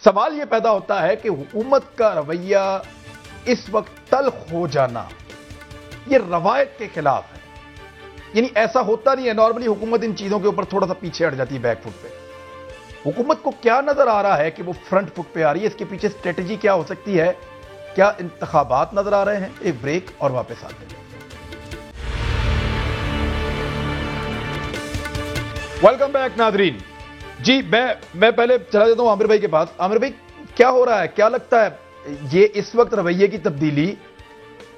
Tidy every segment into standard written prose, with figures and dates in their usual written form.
سوال یہ پیدا ہوتا ہے کہ حکومت کا رویہ اس وقت تلخ ہو جانا یہ روایت کے خلاف ہے. یعنی ایسا ہوتا نہیں ہے. نارملی حکومت ان چیزوں کے اوپر تھوڑا سا پیچھے ہٹ جاتی ہے, بیک فٹ پہ. حکومت کو کیا نظر آ رہا ہے کہ وہ فرنٹ فٹ پہ آ رہی ہے؟ اس کے پیچھے اسٹریٹجی کیا ہو سکتی ہے؟ کیا انتخابات نظر آ رہے ہیں؟ ایک بریک اور واپس آتے ہیں. ویلکم بیک ناظرین. جی میں پہلے چلا جاتا ہوں عامر بھائی کے پاس. عامر بھائی, کیا ہو رہا ہے؟ کیا لگتا ہے یہ اس وقت رویے کی تبدیلی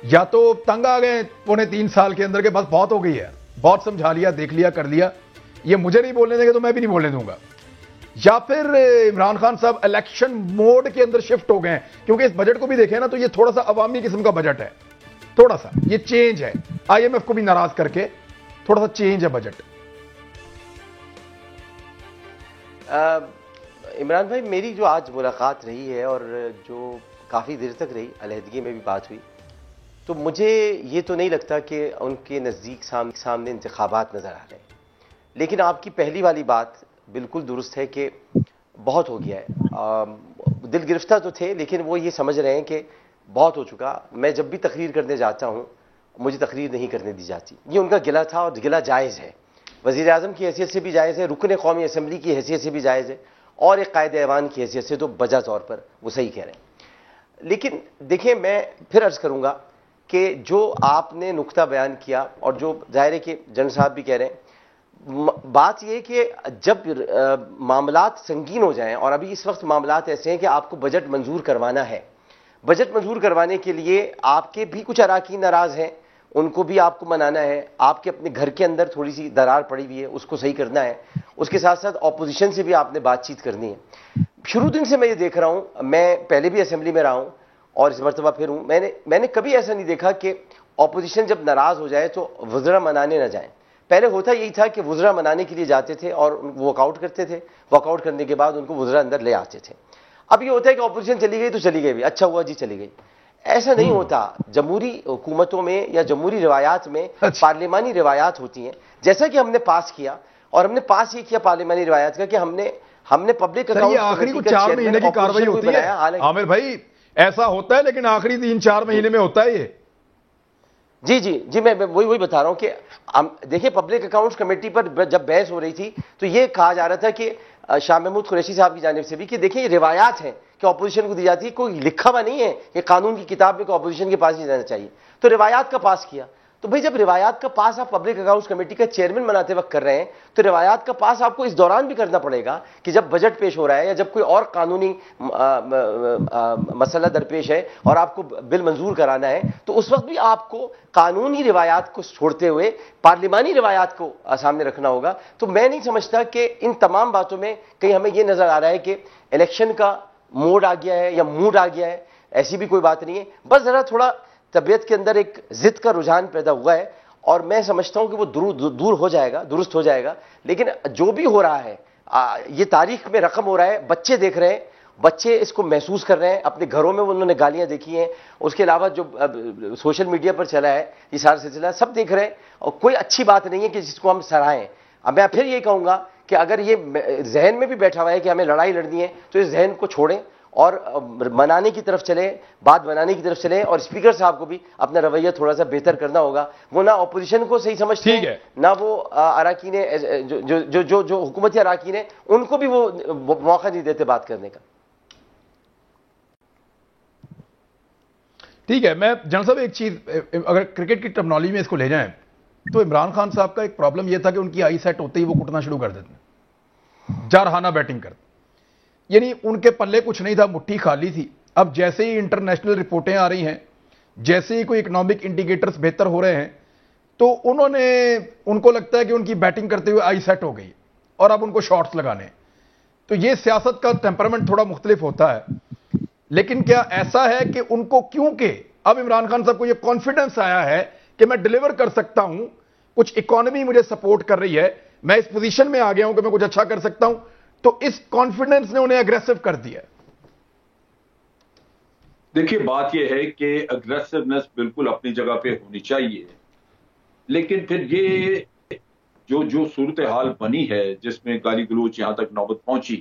یا تو تنگ آ گئے 3.25 سال کے اندر کے بس بہت ہو گئی ہے, بہت سمجھا لیا, دیکھ لیا, کر لیا, یہ مجھے نہیں بولنے دیں گے تو میں بھی نہیں بولنے دوں گا, یا پھر عمران خان صاحب الیکشن موڈ کے اندر شفٹ ہو گئے ہیں؟ کیونکہ اس بجٹ کو بھی دیکھیں نا تو یہ تھوڑا سا عوامی قسم کا بجٹ ہے, تھوڑا سا یہ چینج ہے, آئی ایم ایف کو بھی ناراض کر کے تھوڑا سا چینج ہے بجٹ. عمران بھائی, میری جو آج ملاقات رہی ہے اور جو کافی دیر تک رہی, علیحدگی میں بھی بات ہوئی, تو مجھے یہ تو نہیں لگتا کہ ان کے نزدیک سامنے انتخابات نظر آ رہے ہیں. لیکن آپ کی پہلی والی بات بالکل درست ہے کہ بہت ہو گیا ہے. دل گرفتہ تو تھے لیکن وہ یہ سمجھ رہے ہیں کہ بہت ہو چکا. میں جب بھی تقریر کرنے جاتا ہوں مجھے تقریر نہیں کرنے دی جاتی. یہ ان کا گلہ تھا اور گلہ جائز ہے, وزیر اعظم کی حیثیت سے بھی جائز ہے, رکن قومی اسمبلی کی حیثیت سے بھی جائز ہے, اور ایک قائد ایوان کی حیثیت سے تو بجا طور پر وہ صحیح کہہ رہے ہیں. لیکن دیکھیں, میں پھر عرض کروں گا کہ جو آپ نے نقطہ بیان کیا اور جو ظاہر ہے کہ جنرل صاحب بھی کہہ رہے ہیں, بات یہ کہ جب معاملات سنگین ہو جائیں, اور ابھی اس وقت معاملات ایسے ہیں کہ آپ کو بجٹ منظور کروانا ہے, بجٹ منظور کروانے کے لیے آپ کے بھی کچھ اراکین ناراض ہیں, ان کو بھی آپ کو منانا ہے, آپ کے اپنے گھر کے اندر تھوڑی سی درار پڑی ہوئی ہے اس کو صحیح کرنا ہے, اس کے ساتھ ساتھ اپوزیشن سے بھی آپ نے بات چیت کرنی ہے. شروع دن سے میں یہ دیکھ رہا ہوں, میں پہلے بھی اسمبلی میں رہا ہوں اور اس مرتبہ پھر ہوں, میں نے کبھی ایسا نہیں دیکھا کہ اپوزیشن جب ناراض ہو جائے تو وزراء منانے نہ جائیں. پہلے ہوتا یہی تھا کہ وزراء منانے کے لیے جاتے تھے اور واک آؤٹ کرتے تھے, واک آؤٹ کرنے کے بعد ان کو وزراء اندر لے آتے تھے. اب یہ ہوتا ہے کہ اپوزیشن چلی گئی تو چلی گئی بھی, اچھا ہوا جی چلی گئی. ایسا نہیں ہوتا. جمہوری حکومتوں میں یا جمہوری روایات میں پارلیمانی روایات ہوتی ہیں, جیسا کہ ہم نے پاس کیا, اور ہم نے پاس یہ کیا پارلیمانی روایات کا کہ ہم نے پبلک اکاؤنٹ آخری کو 4 مہینے کی کارروائی ہوتی ہے عامر بھائی, ایسا ہوتا ہے لیکن آخری 3-4 مہینے میں ہوتا ہے یہ. جی میں وہی بتا رہا ہوں کہ دیکھیں, پبلک اکاؤنٹس کمیٹی پر جب بحث ہو رہی تھی تو یہ کہا جا رہا تھا کہ شاہ محمود قریشی صاحب کی جانب سے بھی کہ دیکھیں یہ روایات ہیں کہ اپوزیشن کو دی جاتی ہے, کوئی لکھا ہوا نہیں ہے کہ قانون کی کتاب میں کوئی اپوزیشن کے پاس نہیں جانا چاہیے. تو روایات کا پاس کیا. تو بھئی جب روایات کا پاس آپ پبلک اکاؤنٹس کمیٹی کا چیئرمین بناتے وقت کر رہے ہیں تو روایات کا پاس آپ کو اس دوران بھی کرنا پڑے گا کہ جب بجٹ پیش ہو رہا ہے یا جب کوئی اور قانونی مسئلہ درپیش ہے اور آپ کو بل منظور کرانا ہے, تو اس وقت بھی آپ کو قانونی روایات کو چھوڑتے ہوئے پارلیمانی روایات کو سامنے رکھنا ہوگا. تو میں نہیں سمجھتا کہ ان تمام باتوں میں کہیں ہمیں یہ نظر آ رہا ہے کہ الیکشن کا موڈ آ گیا ہے یا موڈ آ گیا ہے. ایسی بھی کوئی بات نہیں ہے, بس ذرا تھوڑا طبیعت کے اندر ایک ضد کا رجحان پیدا ہوا ہے, اور میں سمجھتا ہوں کہ وہ دور ہو جائے گا, درست ہو جائے گا. لیکن جو بھی ہو رہا ہے یہ تاریخ میں رقم ہو رہا ہے, بچے دیکھ رہے ہیں, بچے اس کو محسوس کر رہے ہیں, اپنے گھروں میں انہوں نے گالیاں دیکھی ہیں, اس کے علاوہ جو سوشل میڈیا پر چلا ہے یہ سارا سلسلہ سب دیکھ رہے ہیں, اور کوئی اچھی بات نہیں ہے کہ جس کو ہم سراہیں. اب میں پھر یہ کہوں گا کہ اگر یہ ذہن میں بھی بیٹھا ہوا ہے کہ ہمیں لڑائی لڑنی ہے تو اس ذہن کو چھوڑیں اور منانے کی طرف چلیں, بات بنانے کی طرف چلیں, اور اسپیکر صاحب کو بھی اپنا رویہ تھوڑا سا بہتر کرنا ہوگا. وہ نہ اپوزیشن کو صحیح سمجھتے ہیں, نہ وہ اراکین جو حکومتی اراکین ہیں ان کو بھی وہ موقع نہیں دیتے بات کرنے کا. ٹھیک ہے, میں جنرل صاحب ایک چیز, اگر کرکٹ کی ٹرمنالوجی میں اس کو لے جائیں تو عمران خان صاحب کا ایک پرابلم یہ تھا کہ ان کی آئی سیٹ ہوتے ہی وہ کٹنا شروع کر دیتے ہیں, جارحانہ بیٹنگ کرتے, یعنی ان کے پلے کچھ نہیں تھا, مٹھی خالی تھی. اب جیسے ہی انٹرنیشنل رپورٹیں آ رہی ہیں, جیسے ہی کوئی اکنامک انڈیکیٹرز بہتر ہو رہے ہیں, تو ان کو لگتا ہے کہ ان کی بیٹنگ کرتے ہوئے آئی سیٹ ہو گئی اور اب ان کو شاٹس لگانے. تو یہ سیاست کا ٹیمپرامنٹ تھوڑا مختلف ہوتا ہے. لیکن کیا ایسا ہے کہ ان کو, کیونکہ اب عمران خان صاحب کو یہ کانفیڈنس آیا ہے کہ میں ڈیلیور کر سکتا ہوں, کچھ اکانومی مجھے سپورٹ کر رہی ہے, میں اس پوزیشن میں آ گیا ہوں کہ میں کچھ اچھا کر سکتا ہوں, تو اس کانفیڈنس نے انہیں اگریسو کر دیا. دیکھیے بات یہ ہے کہ اگریسونیس بالکل اپنی جگہ پہ ہونی چاہیے, لیکن پھر یہ جو صورتحال بنی ہے جس میں گالی گلوچ یہاں تک نوبت پہنچی,